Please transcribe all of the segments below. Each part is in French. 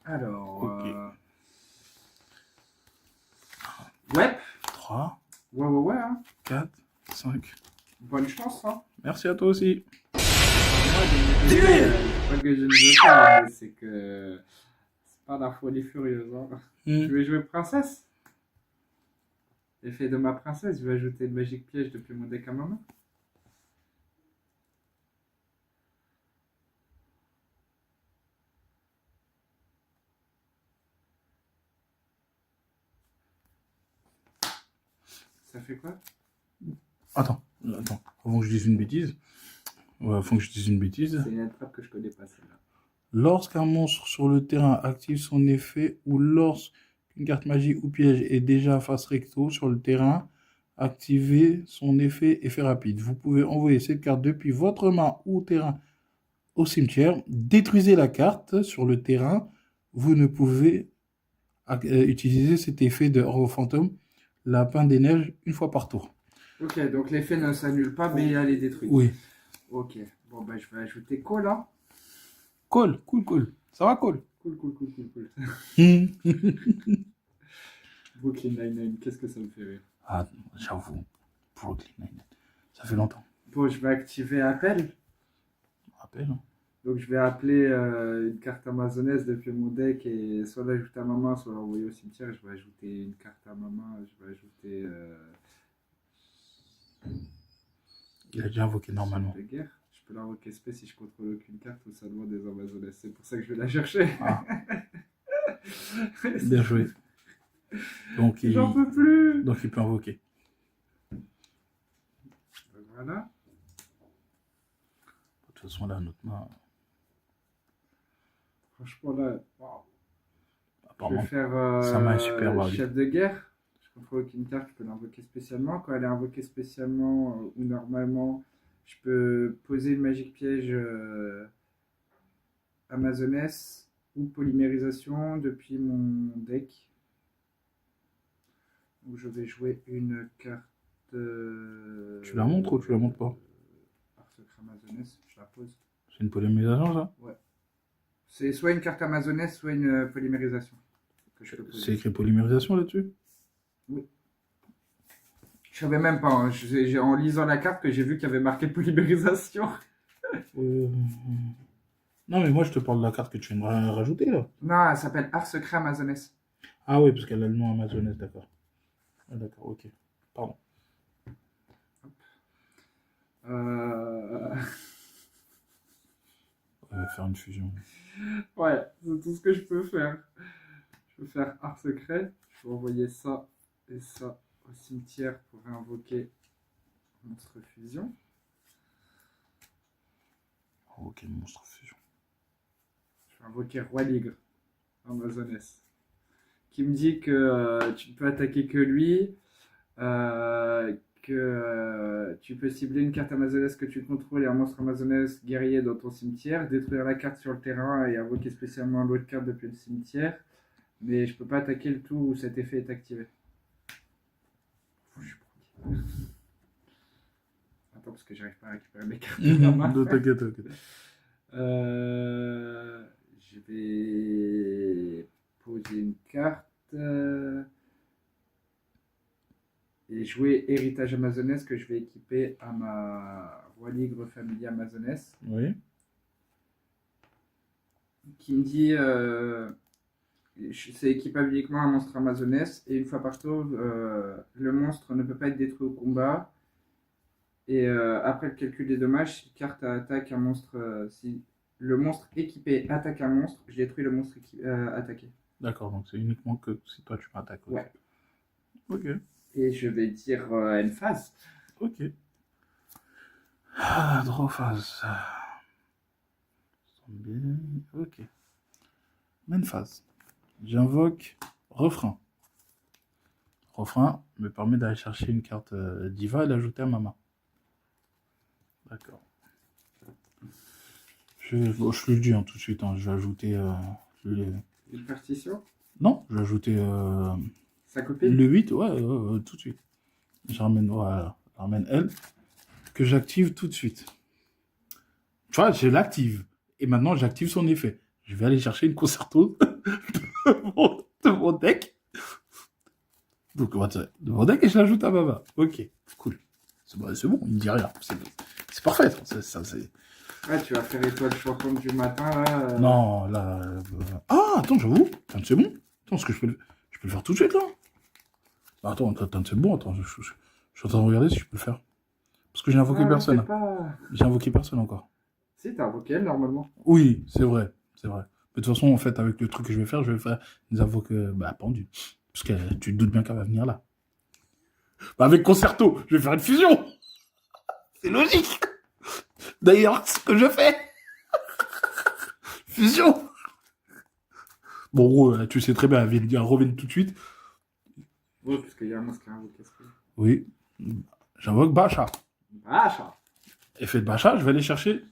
Alors, Ok. ouais. 3, Ouais, hein. 4, 5. Bonne chance, hein. Merci à toi aussi. Moi, de mon côté, c'est pas que je ne veux pas, mais c'est que c'est pas la folie furieuse, hein. Hmm. Je vais jouer princesse. Effet de ma princesse, je vais ajouter le magique piège depuis mon deck à ma main. Ça fait quoi? Attends. Avant que je dise une bêtise. Ouais, avant que je dise une bêtise. C'est une attrape que je connais pas, celle-là. Lorsqu'un monstre sur le terrain active son effet ou lorsqu'une carte magique ou piège est déjà face recto sur le terrain, activez son effet rapide. Vous pouvez envoyer cette carte depuis votre main ou terrain au cimetière. Détruisez la carte sur le terrain. Vous ne pouvez utiliser cet effet de Hero Fantôme, Lapin des Neiges, une fois par tour. Ok, donc l'effet ne s'annule pas, mais elle est détruite. Oui. Ok, bon, bah, je vais ajouter Call, hein. Cool. Ça va, cool. Cool. Brooklyn Nine-Nine, qu'est-ce que ça me fait rire. Ah, j'avoue. Brooklyn Nine-Nine. Ça fait longtemps. Bon, je vais activer Appel. Rappel, hein. Donc, je vais appeler une carte amazonesse depuis mon deck et soit l'ajouter à ma main, soit l'envoyer au cimetière. Je vais ajouter une carte à ma main. Je vais ajouter. Il a déjà invoqué normalement. De guerre. Je peux l'invoquer spé si je contrôle aucune carte ou seulement des amazonnesses. C'est pour ça que je vais la chercher. Ah. Bien joué. Donc J'en peux plus. Donc il peut invoquer. Voilà. De toute façon, là, notre main, Franchement, là, wow. Je vais apparemment, faire sa main est super barbie. chef de guerre. Je contrôle aucune carte, je peux l'invoquer spécialement. Quand elle est invoquée spécialement ou normalement, je peux poser une magique piège amazonesse ou polymérisation depuis mon deck. Où je vais jouer une carte. Tu la montres ou tu la montres pas? Arcecre amazonesse, je la pose. C'est une polymérisation, ça? Ouais. C'est soit une carte amazonesse, soit une polymérisation. C'est écrit polymérisation là-dessus? Oui. Je savais même pas, hein. En lisant la carte que j'ai vu qu'il y avait marqué polymérisation. Non, mais moi je te parle de la carte que tu viens de rajouter là. Non, elle s'appelle Arcecre amazonesse. Ah oui, parce qu'elle a le nom amazonais, d'accord. Ah, d'accord, ok. Pardon. On va faire une fusion. Ouais, c'est tout ce que je peux faire. Je peux faire art secret. Je vais envoyer ça et ça au cimetière pour réinvoquer monstre fusion. Ok, monstre fusion. Je vais invoquer roi ligre amazonesse. Qui me dit que tu ne peux attaquer que lui. Que tu peux cibler une carte amazonesse que tu contrôles et un monstre amazonesse guerrier dans ton cimetière, détruire la carte sur le terrain et invoquer spécialement l'autre carte depuis le cimetière, mais je peux pas attaquer le tour où cet effet est activé. Attends, parce que j'arrive pas à récupérer mes cartes de la main. T'inquiète. Je vais poser une carte. Et jouer héritage amazonesse que je vais équiper à ma roi ligre famille amazonesse. Oui. Qui me dit c'est équipable uniquement à un monstre amazonesse et une fois par tour le monstre ne peut pas être détruit au combat et après le calcul des dommages, si carte attaque un monstre si le monstre équipé attaque un monstre, je détruis le monstre attaqué. D'accord, donc c'est uniquement que si toi tu m'attaques. Ouais. Ok. Et je vais dire une phase. Ok. Ah, draw phase. Bien. Ok. Main phase. J'invoque refrain. Refrain me permet d'aller chercher une carte diva et l'ajouter à ma main. D'accord. Je le dis tout de suite. Hein, je vais ajouter. Une partition. Non, je vais ajouter. Sa copine. Le 8, ouais, tout de suite. Je ramène, voilà, je ramène elle, que j'active tout de suite. Tu vois, je l'active. Et maintenant, j'active son effet. Je vais aller chercher une concerto de mon deck. Donc, on va tirer de mon deck et je l'ajoute à ma main. Ok, cool. C'est bon, il me dit rien. C'est parfait. C'est... Ouais, tu vas faire étoile chantante du matin, là. Non, là... Ah, attends, j'avoue. C'est bon. Attends, est-ce que je peux le faire tout de suite, là? Attends, c'est bon. Attends, je suis en train de regarder si je peux le faire. Parce que j'ai invoqué personne. Pas... J'ai invoqué personne encore. Si, t'as invoqué elle, normalement. Oui, c'est vrai. Mais de toute façon, en fait, avec le truc que je vais faire des invoques pendues. Parce que tu te doutes bien qu'elle va venir là. Bah, avec Concerto, je vais faire une fusion. C'est logique. D'ailleurs, c'est ce que je fais. Fusion. Bon, gros, tu sais très bien, elle revient tout de suite. Oui, parce qu'il y a un monstre qui a invoqué. Oui. J'invoque Bacha. Bacha. Effet de Bacha, je vais aller chercher.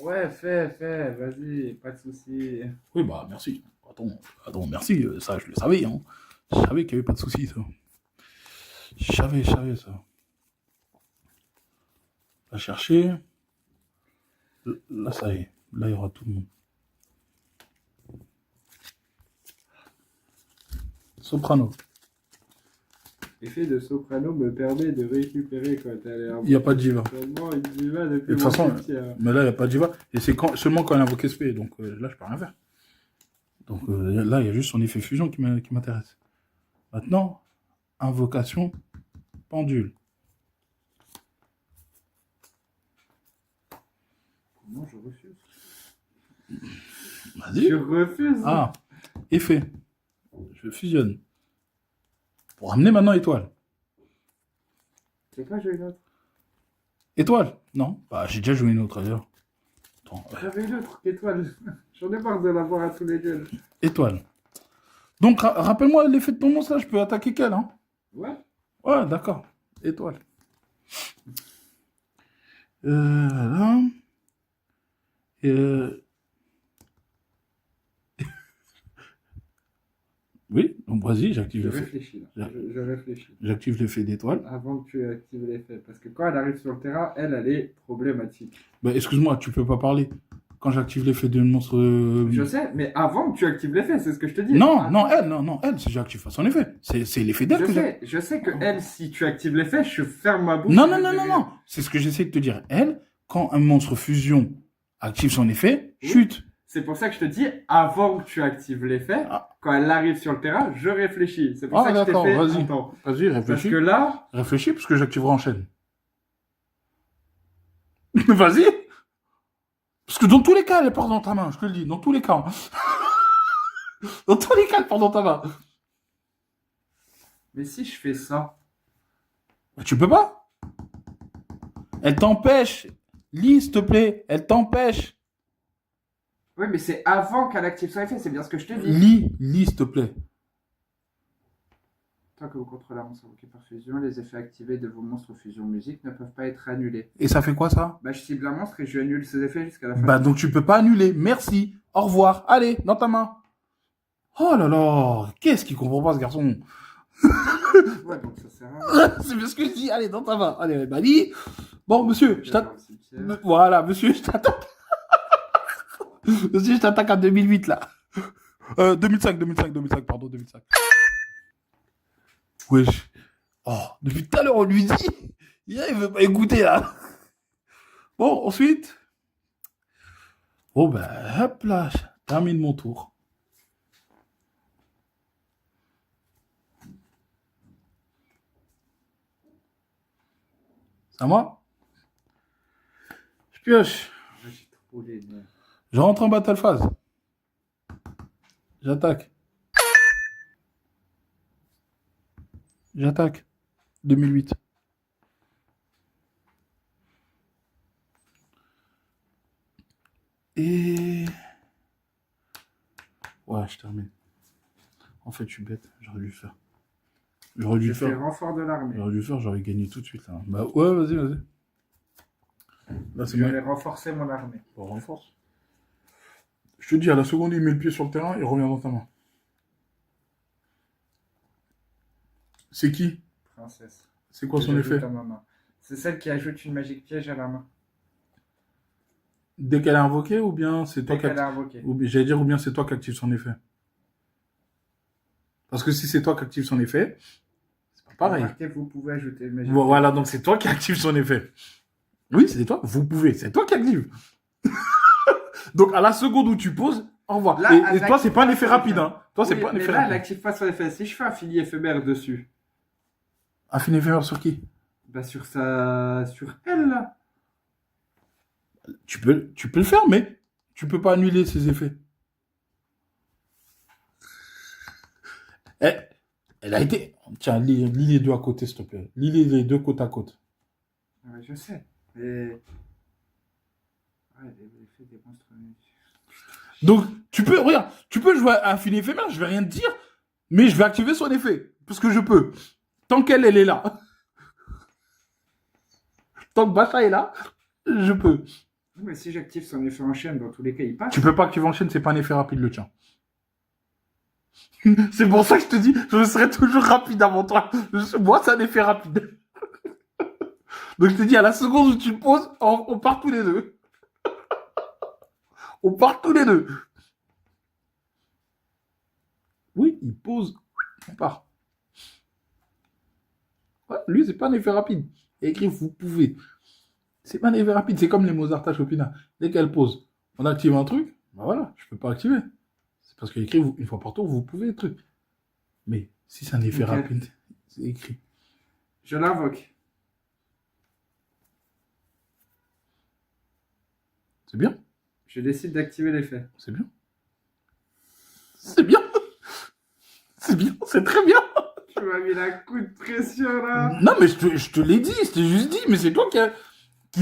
Ouais, fais, vas-y, pas de soucis. Oui, bah, merci. Attends, merci, ça, je le savais, hein. Je savais qu'il n'y avait pas de soucis, ça. Je savais ça. On va chercher. Là, ça y est. Là, il y aura tout le monde. Soprano. L'effet de soprano me permet de récupérer quand elle est... Il n'y a pas de diva. De toute façon, mais là, il n'y a pas de diva. Et c'est seulement quand elle invoque SP. Donc là, je peux rien faire. Donc là, il y a juste son effet fusion qui m'intéresse. Maintenant, invocation pendule. Comment je refuse? Vas-y. Je refuse. Ah, effet. Je fusionne. Pour ramener maintenant étoile. C'est pas joué une autre? Étoile? Non. Bah, j'ai déjà joué une autre d'ailleurs. J'avais une autre étoile. J'en ai marre de l'avoir à tous les gueules. Étoile. Donc, rappelle-moi l'effet de ton monstre là, je peux attaquer quel, hein? Ouais. Ouais, d'accord. Étoile. Là. Oui, donc vas-y, j'active Je l'effet. réfléchis là. Je réfléchis. J'active l'effet d'étoile. Avant que tu actives l'effet. Parce que quand elle arrive sur le terrain, elle est problématique. Bah, excuse-moi, tu peux pas parler. Quand j'active l'effet de monstre. Je sais, mais avant que tu actives l'effet, c'est ce que je te dis. Non, elle, si j'active pas son effet. C'est l'effet d'elle que je sais que elle, si tu actives l'effet, je ferme ma bouche. Non. C'est ce que j'essaie de te dire. Elle, quand un monstre fusion active son effet, oui. Chute. C'est pour ça que je te dis, avant que tu actives l'effet, quand elle arrive sur le terrain, je réfléchis. C'est pour ça que je t'ai fait attends. Vas-y, réfléchis. Parce que là... Réfléchis, parce que j'activerai en chaîne. Vas-y. Parce que dans tous les cas, elle part dans ta main, je te le dis. Dans tous les cas. Dans tous les cas, elle part dans ta main. Mais si je fais ça... Mais tu peux pas. Elle t'empêche. Lis, s'il te plaît. Elle t'empêche. Oui, mais c'est avant qu'elle active son effet, c'est bien ce que je te dis. Lis, s'il te plaît. Tant que vous contrôlez un monstre invoqué par fusion, les effets activés de vos monstres fusion musique ne peuvent pas être annulés. Et ça fait quoi, ça? Bah, je cible un monstre et je annule ses effets jusqu'à la fin. Bah, donc tu peux pas annuler. Merci. Au revoir. Allez, dans ta main. Oh là là. Qu'est-ce qu'il comprend pas, ce garçon? Ouais, donc ça sert à rien. C'est bien ce que je dis. Allez, dans ta main. Allez, Bali. Bon, monsieur, je t'attends. Voilà, monsieur, je t'attends. Monsieur, je t'attaque en 2008, là. 2005, pardon, 2005. Wesh. Oh, depuis tout à l'heure, on lui dit. Il veut pas écouter, là. Bon, ensuite. Bon, ben, hop là, je termine mon tour. C'est à moi? Je pioche. Je rentre en battle phase. J'attaque. 2008. Et... Ouais, je termine. En fait, je suis bête. J'aurais dû faire. J'ai fait renfort de l'armée. J'aurais gagné tout de suite. Là. Bah ouais, vas-y. Là, je vais renforcer mon armée. On renforce. Je te dis, à la seconde, il met le pied sur le terrain, il revient dans ta main. C'est qui? Princesse. C'est quoi son effet? C'est celle qui ajoute une magique piège à la main. Dès qu'elle est invoquée ou bien c'est toi qui... Dès qu'elle est invoquée. J'allais dire ou bien c'est toi qui active son effet. Parce que si c'est toi qui active son effet, c'est pas pareil. Remarquez, vous pouvez ajouter. Mais Voilà, donc c'est toi qui active son effet. Oui, c'est toi. Vous pouvez. C'est toi qui active. Donc à la seconde où tu poses, au revoir. Là, Et toi, c'est pas un effet rapide. Hein. Toi, c'est oui, pas un mais effet là, elle rapide. n'active pas son effet. Si je fais un fil éphémère dessus, Un fin éphémère sur qui? bah sur elle, là. Tu peux le faire, mais tu peux pas annuler ses effets. Elle, elle a été. Tiens, lis les deux à côté, s'il te plaît. Lis les deux côte à côte. Ouais, je sais. Mais. Ouais, l'effet des monstres. Donc, regarde, tu peux jouer à un fil éphémère, je vais rien te dire, mais je vais activer son effet. Parce que je peux. Tant qu'elle est là. Tant que Bacha est là, je peux. Mais si j'active son effet en chaîne, dans tous les cas, il passe. Tu peux pas activer en chaîne, c'est pas un effet rapide le tien. C'est pour ça que je te dis, je serai toujours rapide avant toi. Moi, c'est un effet rapide. Donc je te dis, à la seconde où tu le poses, on part tous les deux. On part tous les deux. Oui, il pose, on part. Ouais, lui, c'est pas un effet rapide. Il écrit, vous pouvez. C'est pas un effet rapide, c'est comme les Mozart Chopina. Dès qu'elle pose, on active un truc, ben voilà, je peux pas activer. C'est parce qu'il écrit, une fois par tour, vous pouvez le truc. Mais si c'est un effet rapide, c'est écrit. Je l'invoque. C'est bien. Je décide d'activer l'effet. C'est bien. C'est bien. C'est bien, c'est très bien. Tu m'as mis la coup de pression là. Non, mais je te l'ai dit, je t'ai juste dit, mais c'est toi qui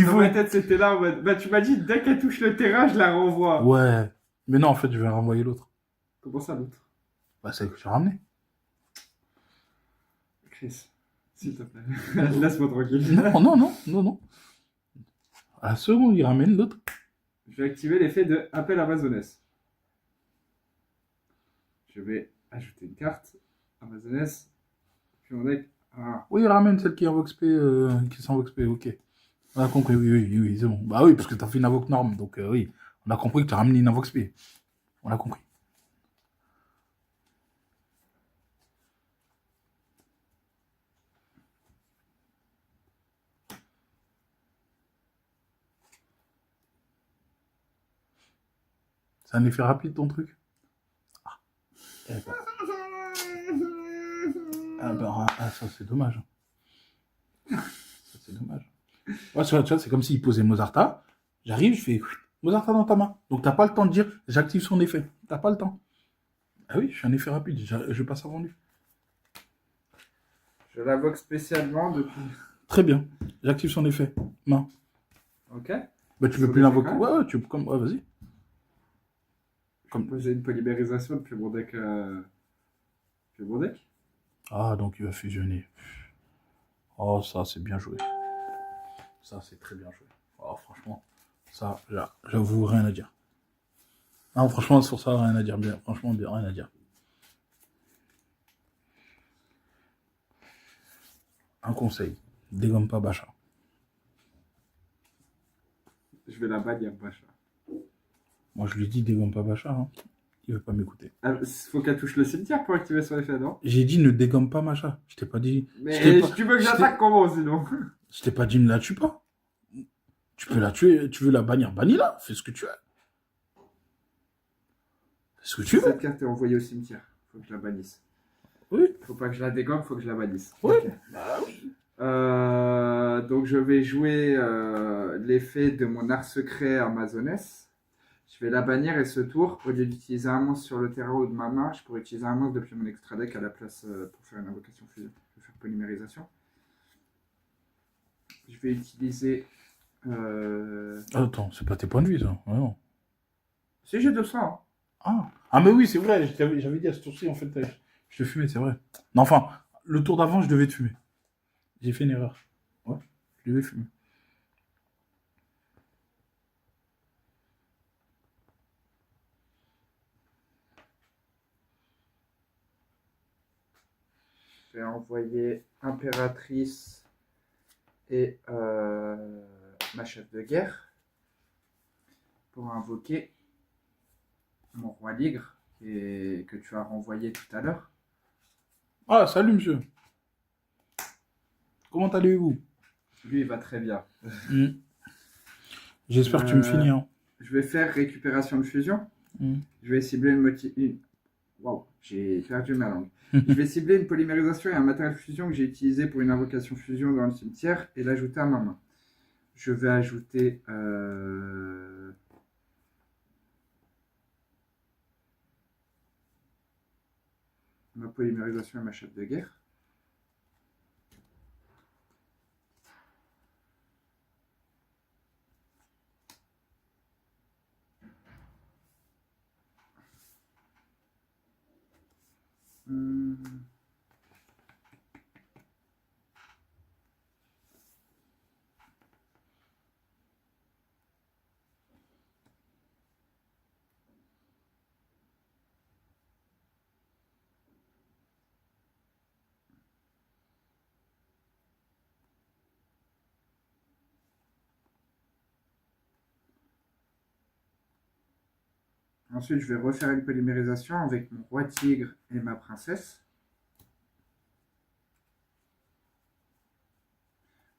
Dans veut. ma tête, c'était là en mode. Bah, tu m'as dit, dès qu'elle touche le terrain, je la renvoie. Ouais. Mais non, en fait, je vais renvoyer l'autre. Comment ça, l'autre? Bah, c'est que j'ai ramené. Chris, s'il te plaît, laisse-moi tranquille. Non. À la seconde, il ramène l'autre. Je vais activer l'effet de appel Amazoness. Je vais ajouter une carte Amazoness. Puis mon deck. Ah. Oui, il ramène celle qui invoque SP, qui s'invoque SP, ok. On a compris, oui, c'est bon. Bah oui, parce que t'as fait une invoque norme, donc oui. On a compris que t'as ramené une invoque SP. On a compris. C'est un effet rapide ton truc? Ah. Eh ben, ça c'est dommage. Ça c'est dommage. Ouais, tu vois, c'est comme s'il posait Mozarta. J'arrive, je fais Mozarta dans ta main. Donc t'as pas le temps de dire j'active son effet. T'as pas le temps. Ah oui, je suis un effet rapide. Je passe avant lui. Je l'invoque spécialement depuis. Très bien. J'active son effet. Main. Ok. Bah tu Son peux plus effet l'invoquer. quand même. Ouais, tu peux comme. Ouais, vas-y. Je vais poser une polymérisation depuis mon deck. Ah, donc il va fusionner. Oh, ça c'est bien joué. Ça c'est très bien joué. Oh, franchement, ça, j'avoue, rien à dire. Non, franchement, sur ça, rien à dire. Bien, franchement, bien, rien à dire. Un conseil, dégomme pas Bacha. Je vais la bannir, Bacha. Moi, je lui dis dégomme pas Bacha. Hein. Il veut pas m'écouter. Ah, faut qu'elle touche le cimetière pour activer son effet, non? J'ai dit ne dégomme pas Macha. Je t'ai pas dit. Mais tu veux que j'attaque comment sinon? Je t'ai pas dit ne la tue pas. Tu peux la tuer, tu veux la bannir, bannis-la. Fais ce que tu veux. Fais ce que tu veux. Cette carte est envoyée au cimetière. Faut que je la bannisse. Oui. Faut pas que je la dégomme, faut que je la bannisse. Oui. Okay. Bah oui. Donc je vais jouer l'effet de mon art secret Amazoness. Je vais la bannir et ce tour, au lieu d'utiliser un monstre sur le terrain ou de ma main, je pourrais utiliser un monstre depuis mon extra deck à la place pour faire une invocation fusion. Je vais faire polymérisation. Je vais utiliser. Attends, c'est pas tes points de vue, ça. Ouais, non. Si j'ai 200. Hein. Ah, mais oui, c'est vrai. J'avais dit à ce tour-ci, en fait, je te fumais, c'est vrai. Non, enfin, le tour d'avant, je devais te fumer. J'ai fait une erreur. Ouais, je devais fumer. Je vais envoyer Impératrice et ma chef de guerre pour invoquer mon roi Ligre que tu as renvoyé tout à l'heure. Ah, salut, monsieur. Comment allez-vous? Lui, il va très bien. Hmm. J'espère que tu me Euh, finis, hein. je vais faire récupération de fusion. Hmm. Je vais cibler Waouh, j'ai perdu ma langue. Je vais cibler une polymérisation et un matériel fusion que j'ai utilisé pour une invocation fusion dans le cimetière et l'ajouter à ma main. Je vais ajouter ma polymérisation et ma chape de guerre. Hmm. Ensuite, je vais refaire une polymérisation avec mon roi tigre et ma princesse.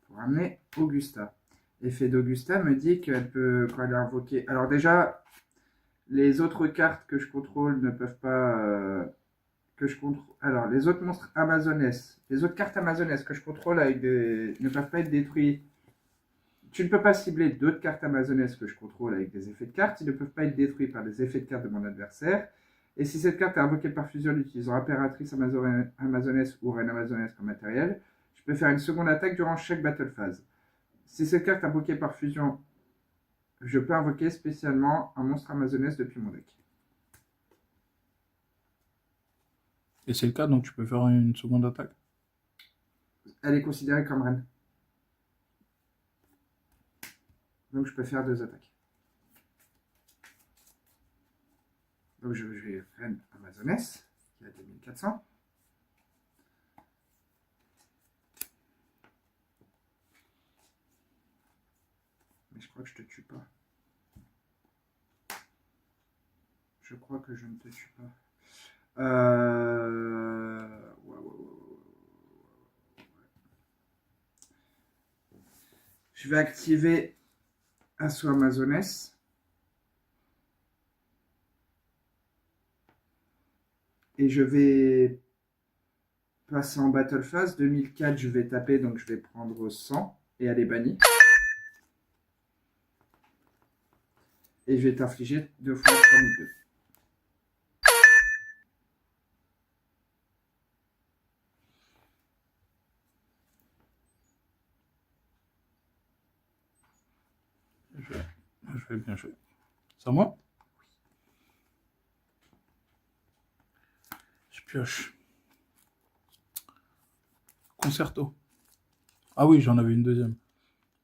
Pour amener Augusta. L'effet d'Augusta me dit qu'elle peut, quand elle est invoquée. Alors déjà, les autres cartes que je contrôle ne peuvent pas. Que je contrôle. Alors, les autres monstres amazonesses, les autres cartes amazonesses que je contrôle ne peuvent pas être détruits. Tu ne peux pas cibler d'autres cartes amazonesses que je contrôle avec des effets de cartes. Ils ne peuvent pas être détruits par les effets de cartes de mon adversaire. Et si cette carte est invoquée par fusion en utilisant impératrice amazonesse ou reine amazonesse comme matériel, je peux faire une seconde attaque durant chaque battle phase. Si cette carte est invoquée par fusion, je peux invoquer spécialement un monstre amazonesse depuis mon deck. Et c'est le cas, donc tu peux faire une seconde attaque. Elle est considérée comme reine. Donc je peux faire 2 attaques. Donc je vais reine amazonesse, qui a 2400. Mais je crois que je te tue pas. Je crois que je ne te tue pas. Je vais activer Assaut Amazoness. Et je vais passer en Battle Phase. 2004, je vais taper, donc je vais prendre 100 et elle est bannie. Et je vais t'infliger 2 fois 3002. Je vais bien jouer. C'est à moi? Je pioche. Concerto. Ah oui, j'en avais une deuxième.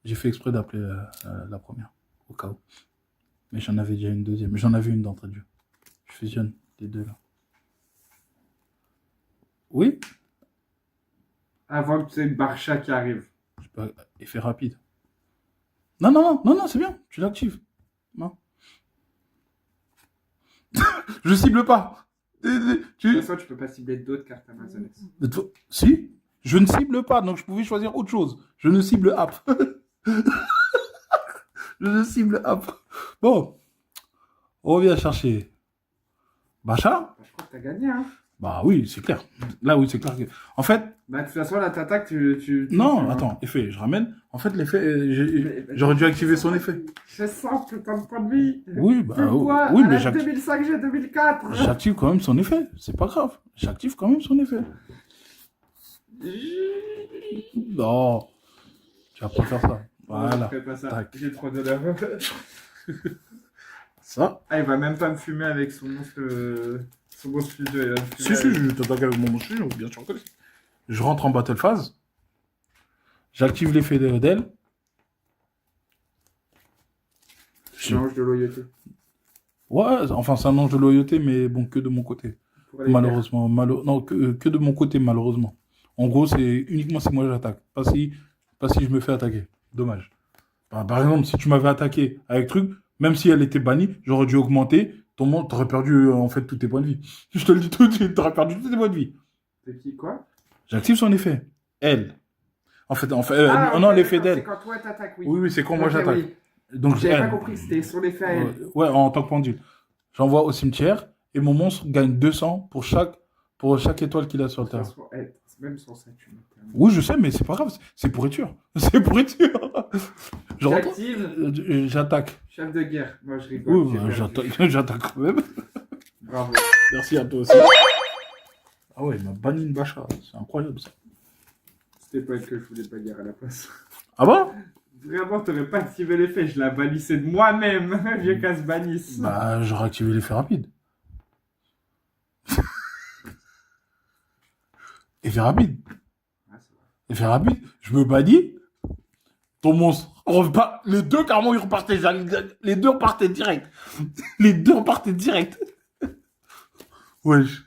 J'ai fait exprès d'appeler la première, au cas où. Mais j'en avais déjà une deuxième. J'en avais une d'entrée de jeu. Je fusionne les deux là. Oui? Avant que tu aies une Barcha qui arrive. Je sais pas, effet rapide. Non, non, non, non, non, c'est bien. Tu l'actives. Non. Je cible pas. De toute façon, tu peux pas cibler d'autres cartes amazonaises. Si, je ne cible pas, donc je pouvais choisir autre chose. Je ne cible app. Je ne cible app. Bon, on revient chercher. Bacha? Je crois que t'as gagné, hein. Bah oui, c'est clair. Là, oui, c'est clair. En fait, Bah, de toute façon, là, t'attaques, non, attends, effet, je ramène. En fait, l'effet, j'aurais dû activer son effet. J'ai 100 putain de points de vie. Oui, bah, Pourquoi oui, elle mais a 2005, j'ai 2004. j'active quand même son effet. C'est pas grave. J'active quand même son effet. Non, tu vas pas faire ça. Voilà. Je ferai pas ça. Tac. J'ai trop d'honneur. Ça. Ah, il va même pas me fumer avec son monstre studio. Il va me fumer Si, si, je t'attaque avec mon monstre, bien sûr que si. Je rentre en battle phase. J'active l'effet d'elle. C'est un ange de loyauté. Ouais, enfin, c'est un ange de loyauté, mais bon, que de mon côté. Malheureusement. Non, que de mon côté, malheureusement. En gros, c'est uniquement si moi j'attaque. Pas si je me fais attaquer. Dommage. Par exemple, si tu m'avais attaqué avec truc, même si elle était bannie, j'aurais dû augmenter. Ton monde, t'aurais perdu en fait tous tes points de vie. Je te le dis tout de suite, t'aurais perdu tous tes points de vie. C'est qui, quoi? J'active son effet. Elle. En fait, Ah, non, ok, l'effet d'accord, c'est d'elle. quand toi t'attaques, oui. Oui, oui, c'est quand moi Ok, j'attaque. oui. Donc, J'avais pas elle. compris que c'était son effet à elle. Ouais, en tant que pendule. J'envoie au cimetière et mon monstre gagne 200 pour chaque étoile qu'il a sur le De toute terrain. façon, même sans ça, tu me termines. Oui, je sais, mais c'est pas grave. C'est pourriture. C'est pourriture. Genre, J'active j'attaque. chef de guerre. Moi, je rigole. Oui, j'ai bah, perdu. j'attaque quand même. Bravo. Merci à toi aussi. Ah ouais, il m'a banni une Bacha. C'est incroyable ça. C'était pas elle que je voulais bannir à la place. Ah bon? Vraiment, t'aurais pas activé l'effet. Je la bannissais de moi-même. J'ai qu'à se bannisse. Bah, j'aurais activé l'effet rapide. Effet rapide. Ah, c'est vrai. Effet rapide. Je me bannis. Ton monstre. Les deux, carrément, ils repartaient. Les deux repartaient direct. Les deux repartaient direct. Wesh.